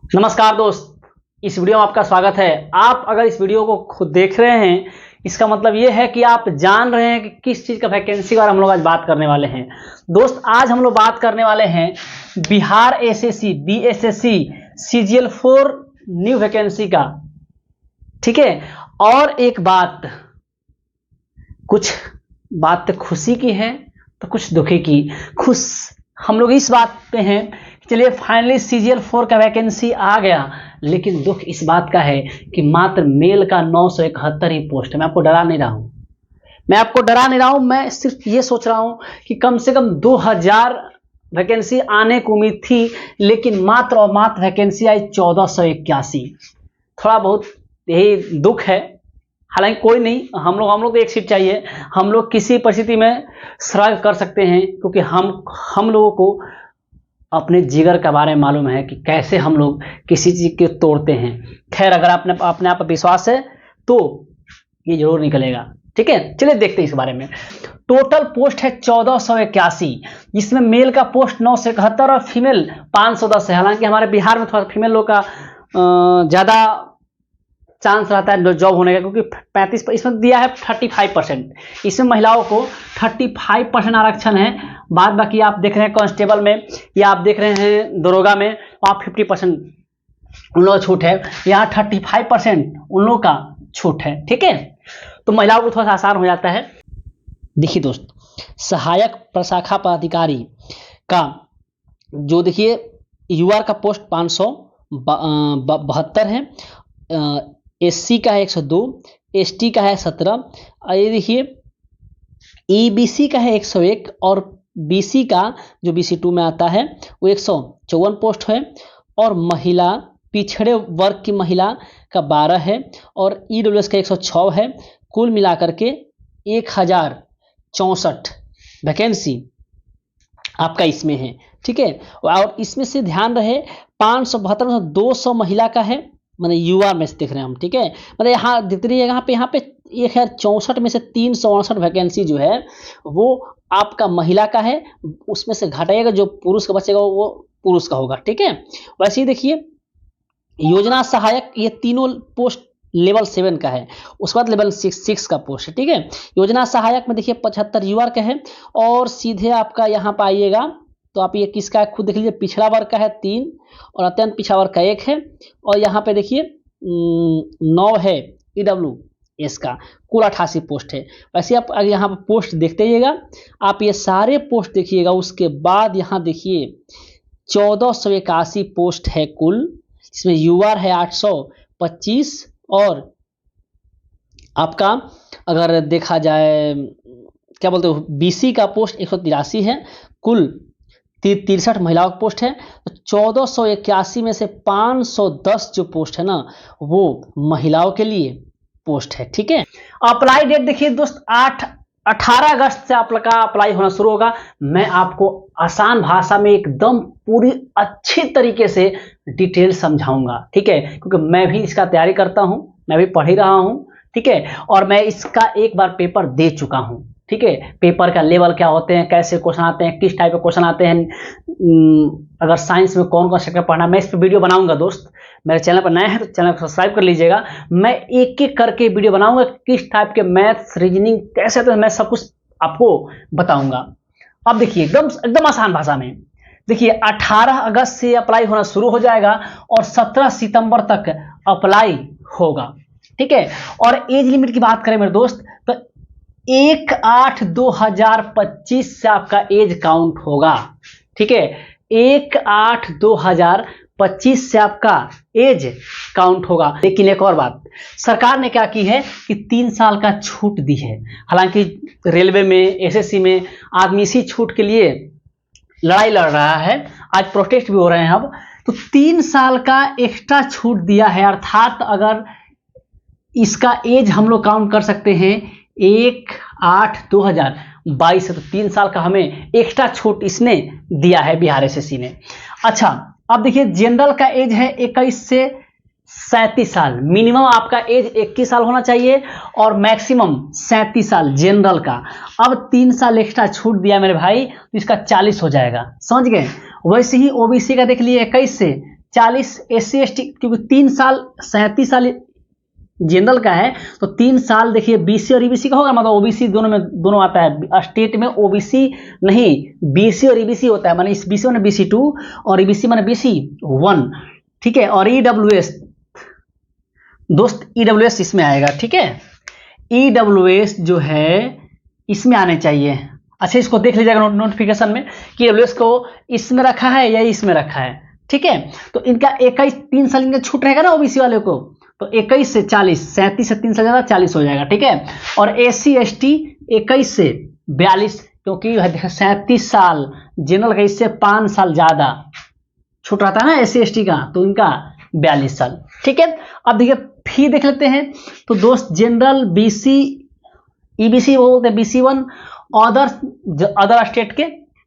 नमस्कार दोस्त, इस वीडियो में आपका स्वागत है। आप अगर इस वीडियो को खुद देख रहे हैं, इसका मतलब ये है कि आप जान रहे हैं कि किस चीज़ का वैकेंसी के बारे में हम लोग आज बात करने वाले हैं। दोस्त, आज हम लोग बात करने वाले हैं Bihar SSC, BSSC, CGL 4 new vacancy का। ठीक है। और एक बात, कुछ बात खुशी की है तो कुछ दुखी की। खुश हम लोग इस बात पे हैं, चलिए फाइनली सीजीएल 4 का वैकेंसी आ गया, लेकिन दुख इस बात का है कि मात्र मेल का 971 ही पोस्ट है। मैं आपको डरा नहीं रहा हूं, मैं सिर्फ ये सोच रहा हूं कि कम से कम 2000 वैकेंसी आने को उम्मीद थी, लेकिन मात्र और मात्र वैकेंसी आई 1481। थोड़ा बहुत यही दुख है। हालांकि कोई नहीं, हम लोग तो एक सीट चाहिए। हम लोग किसी परिस्थिति में सर्वाइव कर सकते हैं, क्योंकि हम लोगों को अपने जिगर के बारे में मालूम है कि कैसे हम लोग किसी चीज को तोड़ते हैं। खैर, अगर अपने आप पर विश्वास है तो ये जरूर निकलेगा। ठीक है, चलिए देखते हैं इस बारे में। टोटल पोस्ट है 1481, जिसमें मेल का पोस्ट 971 और फीमेल 510 है। हालांकि हमारे बिहार में थोड़ा फीमेल लोग का ज्यादा चांस रहता है जॉब होने का, क्योंकि 35 इसमें दिया है 35%। इसमें महिलाओं को 35% आरक्षण है। बाद बाकी आप देख रहे हैं कांस्टेबल में या आप देख रहे हैं दरोगा में, वहाँ 50% उन लोगों का छूट है। यहाँ 35% उन लोगों का छूट है। ठीक है, तो महिलाओं को थोड़ा सा आसान हो जाता है। देखिए दोस्त, सहायक प्रशाखा पदाधिकारी का जो देखिए यूआर का पोस्ट 572 है, एससी का है 102, एसटी का है 17, ये देखिए ईबीसी का है 101 और बीसी का जो बीसी 2 में आता है वो 154 पोस्ट है। और महिला पिछड़े वर्ग की महिला का 12 है और ईडब्ल्यूएस का 106 है। कुल मिलाकर के 1064 वैकेंसी आपका इसमें है। ठीक है, और इसमें से ध्यान रहे 572 में 200 महिला का है, मतलब युवा में से देख रहे हैं हम। ठीक है, मतलब यहाँ दिख रही है यहाँ पे 1064 में से 368 वैकेंसी जो है वो आपका महिला का है। उसमें से घटाएगा, जो पुरुष का बचेगा वो पुरुष का होगा। ठीक है, वैसे ही देखिए योजना सहायक, ये तीनों पोस्ट लेवल 7 का है। उसके बाद लेवल 6 का पोस्ट है। ठीक है, योजना सहायक में देखिए 75 यूआर का है। और सीधे आपका यहाँ पर आइएगा तो आप ये किसका है खुद देख लीजिए। पिछड़ा वर्ग का है 3 और अत्यंत पिछड़ा वर्ग का 1 है। और यहाँ पे देखिए 9 है ईडब्ल्यूएस का। कुल 88 पोस्ट है। वैसे आप अगर यहाँ पर पोस्ट देखते जाइएगा, आप ये सारे पोस्ट देखिएगा। उसके बाद यहाँ देखिए 1481 पोस्ट है कुल। इसमें यूआर है 825 और आपका अगर देखा जाए क्या बोलते हो बीसी का पोस्ट 183 है। कुल 63 महिलाओं का पोस्ट है। तो 1481 में से 510 जो पोस्ट है ना, वो महिलाओं के लिए पोस्ट है। ठीक है, अप्लाई डेट देखिए दोस्त, 18 अगस्त से आपका अप्लाई होना शुरू होगा। मैं आपको आसान भाषा में एकदम पूरी अच्छी तरीके से डिटेल समझाऊंगा। ठीक है, क्योंकि मैं भी इसका तैयारी करता हूं, मैं भी पढ़ ही रहा हूं। ठीक है, और मैं इसका एक बार पेपर दे चुका हूं। ठीक है, पेपर का लेवल क्या होते हैं, कैसे क्वेश्चन आते हैं, किस टाइप के क्वेश्चन आते हैं, अगर साइंस में कौन कौन से पढ़ना, मैं इस पर वीडियो बनाऊंगा। दोस्त, मेरे चैनल पर नए हैं तो चैनल को सब्सक्राइब कर लीजिएगा। मैं एक एक करके वीडियो बनाऊंगा, किस टाइप के मैथ्स रीजनिंग कैसे, तो मैं सब कुछ आपको बताऊंगा। अब देखिए एकदम आसान भाषा में देखिए, 18 अगस्त से अप्लाई होना शुरू हो जाएगा और 17 सितंबर तक अप्लाई होगा। ठीक है, और एज लिमिट की बात करें मेरे दोस्त तो 1/8/2025 से आपका एज काउंट होगा। ठीक है, 1/8/2025 से आपका एज काउंट होगा। लेकिन एक और बात, सरकार ने क्या की है कि 3 साल का छूट दी है। हालांकि रेलवे में, एसएससी में आदमी इसी छूट के लिए लड़ाई लड़ रहा है, आज प्रोटेस्ट भी हो रहे हैं। अब तो 3 साल का एक्स्ट्रा छूट दिया है, अर्थात अगर इसका एज हम लोग काउंट कर सकते हैं 1/8/2022 है, तो 3 साल का हमें एक्स्ट्रा छूट इसने दिया है बिहार एसएससी ने। अच्छा, अब देखिए जनरल का एज है 21 से 37 साल। मिनिमम आपका एज 21 साल होना चाहिए और मैक्सिमम 37 साल जनरल का। अब 3 साल एक्स्ट्रा छूट दिया मेरे भाई, तो इसका 40 हो जाएगा। समझ गए? वैसे ही ओबीसी का देख लिए 21 से 40 SC ST, क्योंकि 3 साल 37 साल जनरल का है तो 3 साल देखिए BC और EBC का होगा, मतलब OBC दोनों आता है। स्टेट में OBC नहीं, BC और EBC होता है, माने इस BC माने BC2 और EBC माने BC1, ठीक है। और EWS दोस्त, EWS इसमें आएगा, ठीक है। EWS जो है इसमें आने चाहिए। अच्छा, इसको देख लीजिएगा नोटिफिकेशन में कि EWS को इसमें रखा है या इसमें रखा है, ठीक है। तो इनका 21 3 साल इनका छूट रहेगा ना OBC वाले को, तो 21 से 40, 37 से 3 साल ज्यादा 40 हो जाएगा, ठीक है। और SC ST 21 से 42, क्योंकि 37 साल जनरल का, इससे 5 साल ज्यादा छूट रहता है ना SC ST का, तो इनका 42 साल, ठीक है। अब देखिए फी देख लेते हैं। तो दोस्त जनरल BC EBC वो बोलते हैं BC1, अदर स्टेट के,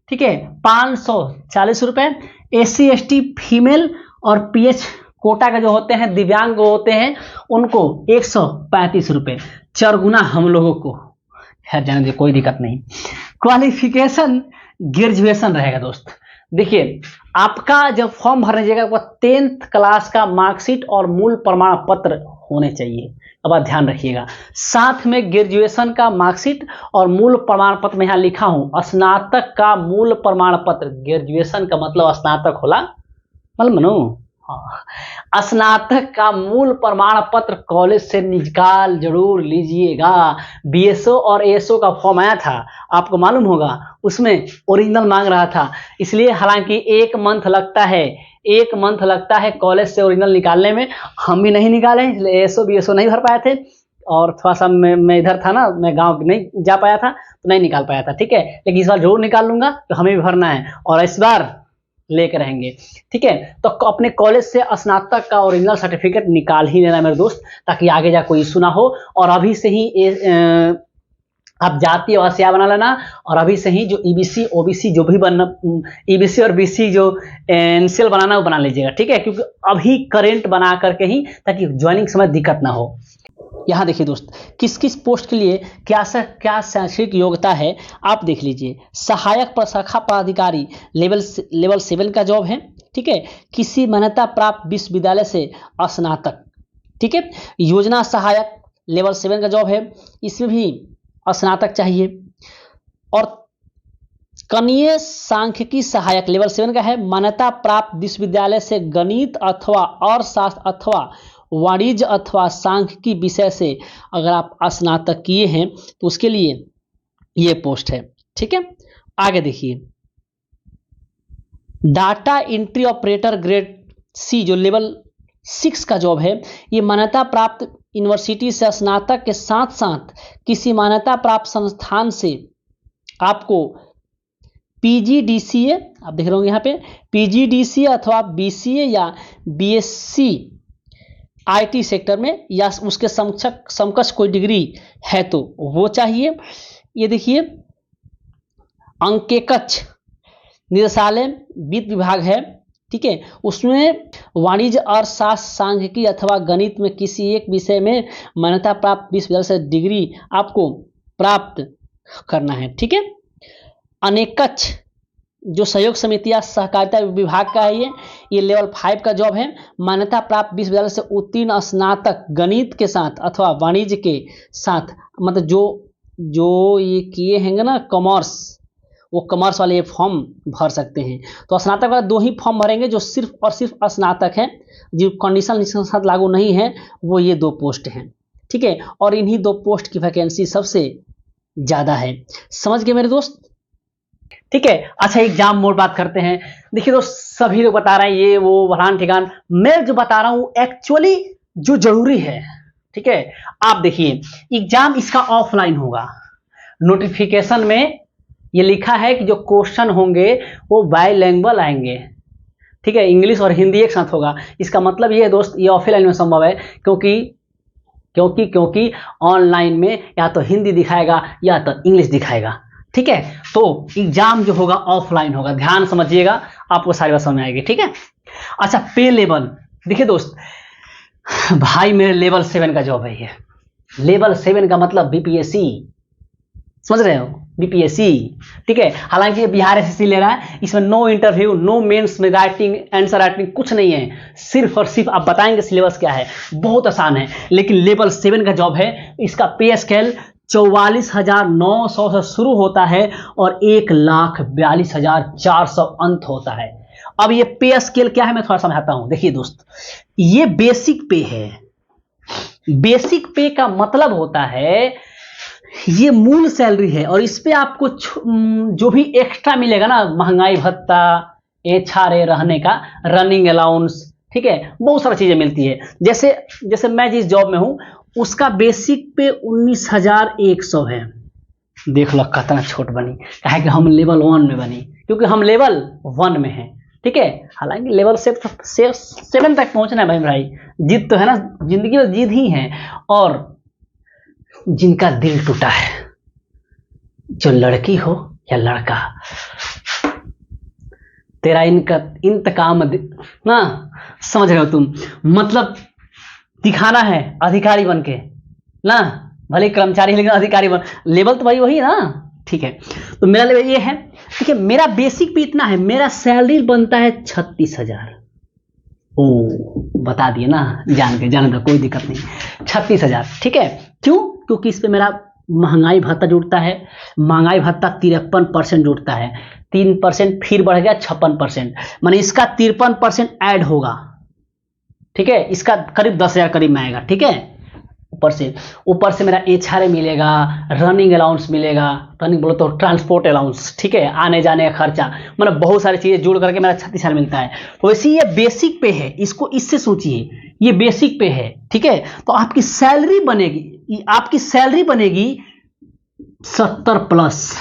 ठीक है, 540 रुपए। SC ST फीमेल और PH कोटा का जो होते हैं, दिव्यांग होते हैं, उनको 135 रुपए, 4 गुना हम लोगों को। खैर जाने दे, कोई दिक्कत नहीं। क्वालिफिकेशन ग्रेजुएशन रहेगा दोस्त। देखिए आपका जब फॉर्म भरने जाएगा, 10th क्लास का मार्कशीट और मूल प्रमाण पत्र होने चाहिए। अब आप ध्यान रखिएगा, साथ में ग्रेजुएशन का मार्कशीट और मूल प्रमाण पत्र में यहाँ लिखा हूं, स्नातक का मूल प्रमाण पत्र। ग्रेजुएशन का मतलब स्नातक होला, मालूम नो? हाँ, स्नातक का मूल प्रमाण पत्र कॉलेज से निकाल जरूर लीजिएगा। BSO और ASO का फॉर्म आया था, आपको मालूम होगा, उसमें ओरिजिनल मांग रहा था, इसलिए हालांकि 1 मंथ लगता है, 1 मंथ लगता है कॉलेज से ओरिजिनल निकालने में। हम भी नहीं निकाले, इसलिए ASO BSO नहीं भर पाए थे, और थोड़ा सा मैं इधर था ना, मैं गांव नहीं जा पाया था, तो नहीं निकाल पाया था, ठीक है। लेकिन इस बार जरूर निकाल लूंगा, तो हमें भी भरना है और इस बार लेकर रहेंगे, ठीक है। तो अपने कॉलेज से स्नातक का ओरिजिनल सर्टिफिकेट निकाल ही लेना मेरे दोस्त, ताकि आगे जा कोई इशू ना हो। और अभी से ही आप जाति और आसिया बना लेना, और अभी से ही जो EBC OBC जो भी बनना, EBC और BC जो NCL बनाना वो बना लीजिएगा, ठीक है, क्योंकि अभी करेंट बना करके ही, ताकि ज्वाइनिंग समय दिक्कत ना हो। यहाँ देखिए दोस्त, किस किस पोस्ट के लिए क्या शैक्षणिक योग्यता है आप देख लीजिए। सहायक प्रशाखा पदाधिकारी लेवल 7 का जॉब है, ठीक है, किसी मान्यता प्राप्त विश्वविद्यालय से स्नातक, ठीक है। योजना सहायक लेवल 7 का जॉब है, इसमें भी स्नातक चाहिए। और कनीय सांख्यिकी सहायक लेवल 7 का है, मान्यता प्राप्त विश्वविद्यालय से गणित अथवा अर्थशास्त्र अथवा वाणिज्य अथवा सांख्यिकी विषय से अगर आप स्नातक किए हैं तो उसके लिए ये पोस्ट है, ठीक है। आगे देखिए, data entry operator grade C जो लेवल 6 का जॉब है, ये मान्यता प्राप्त यूनिवर्सिटी से स्नातक के साथ साथ किसी मान्यता प्राप्त संस्थान से आपको PGDCA, आप देख रहे होंगे यहाँ पे PGDCA अथवा BCA या BSc IT सेक्टर में, या उसके समकक्ष कोई डिग्री है तो वो चाहिए। ये देखिए, अंकेकक्ष निदेशालय वित्त विभाग है, ठीक है, उसमें वाणिज्य अर्थशास्त्र सांख्यिकी अथवा गणित में किसी एक विषय में मान्यता प्राप्त विश्वविद्यालय से डिग्री आपको प्राप्त करना है, ठीक है। अनेकक्ष जो सहयोग समितियां सहकारिता विभाग का है, ये लेवल 5 का जॉब है, मान्यता प्राप्त विश्वविद्यालय से उत्तीर्ण स्नातक गणित के साथ अथवा वाणिज्य के साथ, मतलब जो ये किए हैं ना कॉमर्स, वो कॉमर्स वाले ये फॉर्म भर सकते हैं। तो स्नातक वाले 2 ही फॉर्म भरेंगे, जो सिर्फ और सिर्फ स्नातक है, जो कंडीशन के साथ लागू नहीं है, वो ये 2 पोस्ट हैं, ठीक है। और इन्हीं 2 पोस्ट की वैकेंसी सबसे ज्यादा है, समझ गए मेरे दोस्त, ठीक है। अच्छा, एग्जाम मोड बात करते हैं। देखिए दोस्त, सभी लोग बता रहे हैं ये वो फलान ठिकान, मैं जो बता रहा हूं एक्चुअली जो जरूरी है, ठीक है। आप देखिए, एग्जाम इसका ऑफलाइन होगा। नोटिफिकेशन में ये लिखा है कि जो क्वेश्चन होंगे वो बाइलैंग्वेज आएंगे, ठीक है, इंग्लिश और हिंदी एक साथ होगा। इसका मतलब ये है दोस्त, ये ऑफलाइन में संभव है, क्योंकि ऑनलाइन में या तो हिंदी दिखाएगा या तो इंग्लिश दिखाएगा, ठीक है। तो एग्जाम जो होगा ऑफलाइन होगा, ध्यान समझिएगा, आपको सारी बात समझ में आएगी, ठीक है। अच्छा, पे लेवल देखिए दोस्त, भाई मेरे लेवल 7 का जॉब है ये। लेवल 7 का मतलब BPSC, समझ रहे हो, बीपीएससी, ठीक है। हालांकि बिहार एसएससी ले रहा है, इसमें नो इंटरव्यू, नो मेंस में राइटिंग, आंसर राइटिंग कुछ नहीं है, सिर्फ और सिर्फ आप बताएंगे सिलेबस क्या है, बहुत आसान है। लेकिन लेवल 7 का जॉब है, इसका पे स्केल 44,900 से शुरू होता है और 1,42,400 अंत होता है। अब ये पे स्केल क्या है मैं थोड़ा समझाता हूं। देखिए दोस्त, ये बेसिक पे है। बेसिक पे का मतलब होता है ये मूल सैलरी है और इस पे आपको जो भी एक्स्ट्रा मिलेगा ना, महंगाई भत्ता, एचआरए रहने का, रनिंग अलाउंस, ठीक है, बहुत सारी चीजें मिलती है। जैसे मैं जिस जॉब में हूं उसका बेसिक पे 19,100 है। देख लो कितना छोट बनी, कहे कि हम लेवल 1 में बनी, क्योंकि हम लेवल 1 में हैं, ठीक है। हालांकि लेवल 7 तक पहुंचना है भाई, जिद तो है ना, जिंदगी में जिद ही है। और जिनका दिल टूटा है, जो लड़की हो या लड़का, तेरा इंतकाम ना, समझ रहे हो तुम, मतलब दिखाना है अधिकारी बन के ना, भले कर्मचारी लेकिन अधिकारी बन, लेवल तो भाई वही है ना, ठीक है। तो मेरा लेवल ये है, ठीक है। मेरा बेसिक भी इतना है, मेरा सैलरी बनता है 36,000। ओ बता दिए ना, जाने दो, कोई दिक्कत नहीं, 36,000, ठीक है। क्यों? क्योंकि इस पे मेरा महंगाई भत्ता जुड़ता है, महंगाई भत्ता 53% जुड़ता है, 3% फिर बढ़ गया 56%, माने इसका 53% ऐड होगा, ठीक है। इसका करीब 10,000 करीब में आएगा, ठीक है। ऊपर से मेरा एचआरए मिलेगा, रनिंग अलाउंस मिलेगा, रनिंग बोलो तो ट्रांसपोर्ट अलाउंस, ठीक है, आने जाने का खर्चा, मतलब बहुत सारी चीजें जुड़ करके मेरा 36,000 मिलता है। तो वैसे ये बेसिक पे है, इसको इससे सोचिए, ये बेसिक पे है, ठीक है। तो आपकी सैलरी बनेगी 70 प्लस,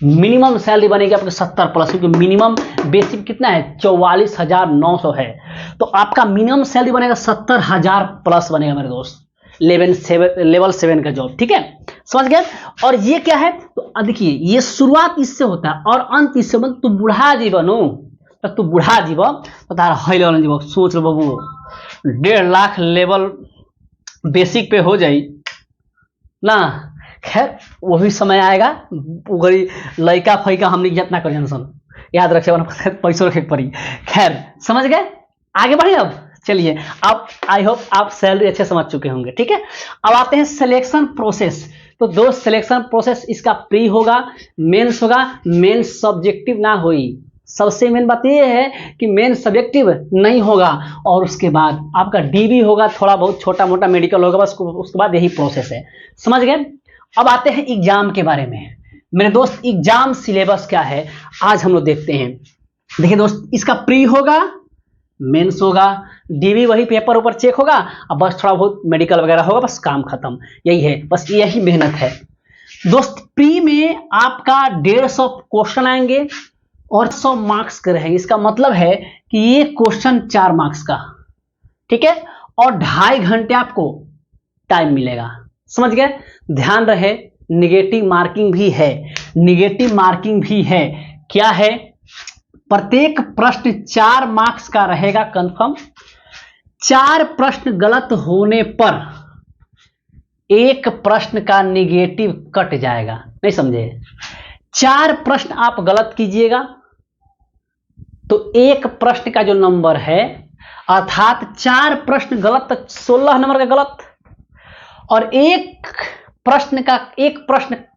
मिनिमम सैलरी बनेगी आपके 70 प्लस, क्योंकि मिनिमम बेसिक कितना है 44,900 है। तो आपका मिनिमम सैलरी बनेगा 70,000 प्लस बनेगा मेरे दोस्त, लेवल 7 का जॉब, ठीक है, समझ गए। और ये क्या है, तो देखिए ये शुरुआत इससे होता है और अंत इससे, मतलब तू बुढ़ा जीवन हो तो तू बुढ़ा जीवन तो तारा हाई लेवल जीवन, सोच लो बाबू 1.5 लाख लेवल बेसिक पे हो जाई ना। खैर वो भी समय आएगा, उगरी लड़का फैका हमने जितना कर टेंशन याद रखे, पैसों रखे पड़ी। खैर समझ गए, आगे बढ़े। अब चलिए, आप आई होप आप सैलरी अच्छे समझ चुके होंगे, ठीक है। अब आते हैं सिलेक्शन प्रोसेस। तो दोस्त सिलेक्शन प्रोसेस इसका प्री होगा, मेंस होगा, मेंस सब्जेक्टिव ना हुई, सबसे मेन बात यह है कि मेन सब्जेक्टिव नहीं होगा, और उसके बाद आपका डीबी होगा, थोड़ा बहुत छोटा मोटा मेडिकल होगा, बस उसके बाद यही प्रोसेस है, समझ गए। अब आते हैं एग्जाम के बारे में। मेरे दोस्त एग्जाम सिलेबस क्या है आज हम लोग देखते हैं। देखिए दोस्त, इसका प्री होगा, मेंस होगा, डीबी वही पेपर ऊपर चेक होगा, अब बस थोड़ा बहुत मेडिकल वगैरह होगा, बस काम खत्म, यही है, बस यही मेहनत है दोस्त। प्री में आपका 150 क्वेश्चन आएंगे और 100 मार्क्स के रहेंगे। इसका मतलब है कि ये क्वेश्चन 4 मार्क्स का, ठीक है, और 2.5 घंटे आपको टाइम मिलेगा, समझ गए। ध्यान रहे निगेटिव मार्किंग भी है, निगेटिव मार्किंग भी है। क्या है? प्रत्येक प्रश्न 4 मार्क्स का रहेगा कंफर्म। 4 प्रश्न गलत होने पर 1 प्रश्न का निगेटिव कट जाएगा, नहीं समझे। 4 प्रश्न आप गलत कीजिएगा तो 1 प्रश्न का जो नंबर है, अर्थात 4 प्रश्न गलत तो 16 नंबर का गलत, और 1 प्रश्न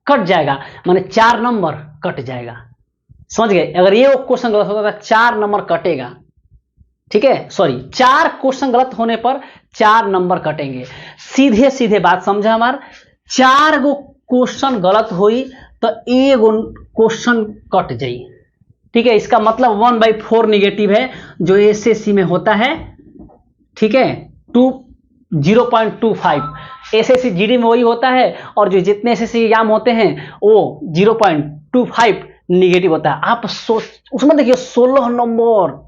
कट जाएगा, माने 4 नंबर कट जाएगा, समझ गए। अगर ये क्वेश्चन गलत होगा तो 4 नंबर कटेगा, ठीक है, सॉरी 4 क्वेश्चन गलत होने पर 4 नंबर कटेंगे। सीधे सीधे बात समझा हमार, 4 गो क्वेश्चन गलत हुई तो 1 क्वेश्चन कट जाई, ठीक है। इसका मतलब 1/4 निगेटिव है जो एसएससी में होता है, ठीक है, 0.25 एसएससी जीडी में वही होता है, और जो जितने एसएससी एग्जाम होते हैं वो 0.25 निगेटिव होता है। आप सोच, उसमें देखिए 16 नंबर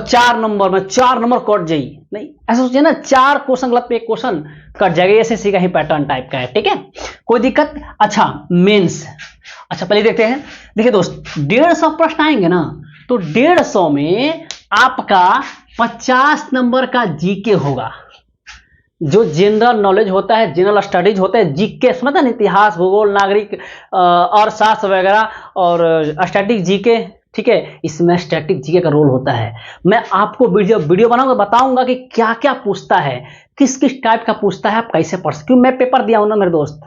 4 नंबर में 4 नंबर कट जाई, नहीं ऐसा सोचिए ना, 4 क्वेश्चन गलत पे 1 क्वेश्चन कट जाएगा, एसएससी का ही पैटर्न टाइप का है, ठीक है, कोई दिक्कत। अच्छा मेंस, अच्छा पहले देखते हैं। देखिए दोस्त 150 प्रश्न आएंगे ना, तो 150 में आपका 50 नंबर का जीके होगा, जो जनरल नॉलेज होता है, जनरल स्टडीज होते हैं, जीके समझते हैं, इतिहास, भूगोल, नागरिक और शास्त्र वगैरह और स्टैटिक जीके, ठीक है, इसमें स्टैटिक जीके का रोल होता है। मैं आपको वीडियो बनाऊंगा, बताऊंगा कि क्या क्या पूछता है, किस किस टाइप का पूछता है, आप कैसे पढ़ सकते। क्यों मैं पेपर दिया हूं ना मेरे दोस्त,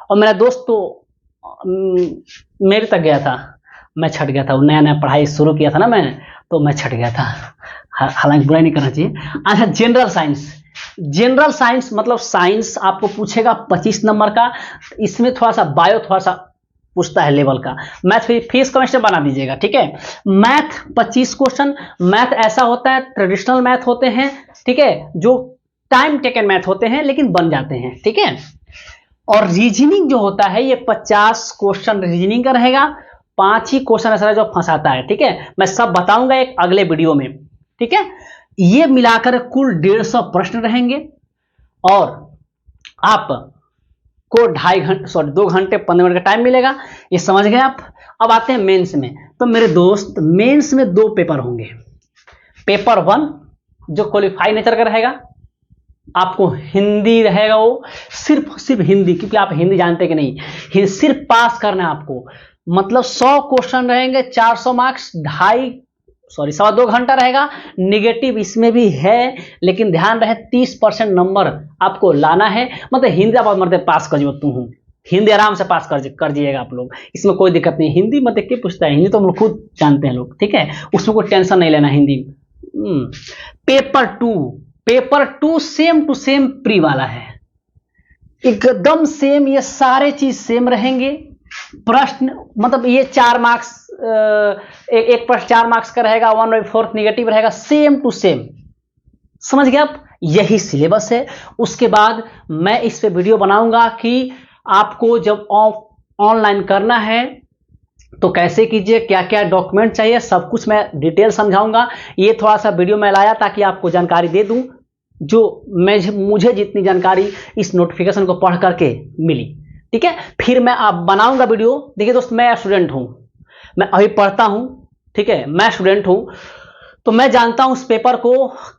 और मेरा दोस्त तो मेरे तक गया था, मैं छट गया था। नया नया पढ़ाई शुरू किया था ना मैंने, तो मैं छट गया था। हालांकि बुराई नहीं करना चाहिए। अच्छा, जनरल साइंस, जनरल साइंस मतलब साइंस आपको पूछेगा 25 नंबर का। इसमें थोड़ा सा बायो थोड़ा सा पूछता है लेवल का। मैथ फिजिक्स केमिस्ट्री बना दीजिएगा, ठीक है। Math 25 question. मैथ ऐसा होता है, ट्रेडिशनल मैथ होते हैं, ठीक है, जो टाइम टेकन मैथ होते हैं लेकिन बन जाते हैं, ठीक है। और रीजनिंग जो होता है ये 50 क्वेश्चन रीजनिंग का रहेगा। 5 ही क्वेश्चन ऐसा है जो फंसाता है, ठीक है। मैं सब बताऊंगा एक अगले वीडियो में, ठीक है। ये मिलाकर कुल 150 प्रश्न रहेंगे और आप को 2 घंटे 15 मिनट का टाइम मिलेगा। ये समझ गए आप। अब आते हैं मेंस में। तो मेरे दोस्त, मेंस में 2 पेपर होंगे। पेपर 1 जो क्वालिफाई नेचर का रहेगा, आपको हिंदी रहेगा, वो सिर्फ हिंदी, क्योंकि आप हिंदी जानते कि नहीं, सिर्फ पास करना है आपको। मतलब 100 क्वेश्चन रहेंगे, 400 मार्क्स, 2.5 घंटा रहेगा। निगेटिव इसमें भी है, लेकिन ध्यान रहे 30% नंबर आपको लाना है। मतलब हिंदी आप मतलब पास कर जो तू हूं, हिंदी आराम से पास कर दिएगा आप लोग, इसमें कोई दिक्कत नहीं। हिंदी मतलब क्या पूछता है, हिंदी तो हम लोग खुद जानते हैं लोग, ठीक है, उसमें कोई टेंशन नहीं लेना Hindi. Paper to same to same pre वाला है, एकदम सेम। ये सारे चीज सेम रहेंगे। प्रश्न मतलब ये 4 मार्क्स, एक प्रश्न 4 मार्क्स का रहेगा, 1/4 निगेटिव रहेगा, सेम टू सेम। समझ गए आप, यही सिलेबस है। उसके बाद मैं इस पे वीडियो बनाऊंगा कि आपको जब ऑनलाइन करना है तो कैसे कीजिए, क्या क्या डॉक्यूमेंट चाहिए, सब कुछ मैं डिटेल समझाऊंगा। ये थोड़ा सा वीडियो में लाया ताकि आपको जानकारी दे दूं, जो मुझे जितनी जानकारी इस नोटिफिकेशन को पढ़ करके मिली, ठीक है। फिर मैं आप बनाऊंगा वीडियो। देखिए दोस्त, मैं स्टूडेंट हूं, मैं अभी पढ़ता हूं, ठीक है, मैं स्टूडेंट हूं, तो मैं जानता हूं उस पेपर को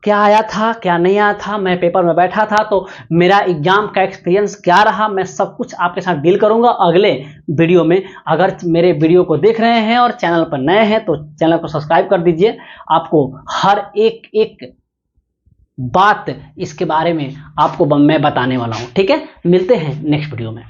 क्या आया था क्या नहीं आया था। मैं पेपर में बैठा था, तो मेरा एग्जाम का एक्सपीरियंस क्या रहा, मैं सब कुछ आपके साथ डील करूंगा अगले वीडियो में। अगर मेरे वीडियो को देख रहे हैं और चैनल पर नए हैं तो चैनल को सब्सक्राइब कर दीजिए। आपको हर एक एक बात इसके बारे में आपको मैं बताने वाला हूं, ठीक है। मिलते हैं नेक्स्ट वीडियो में।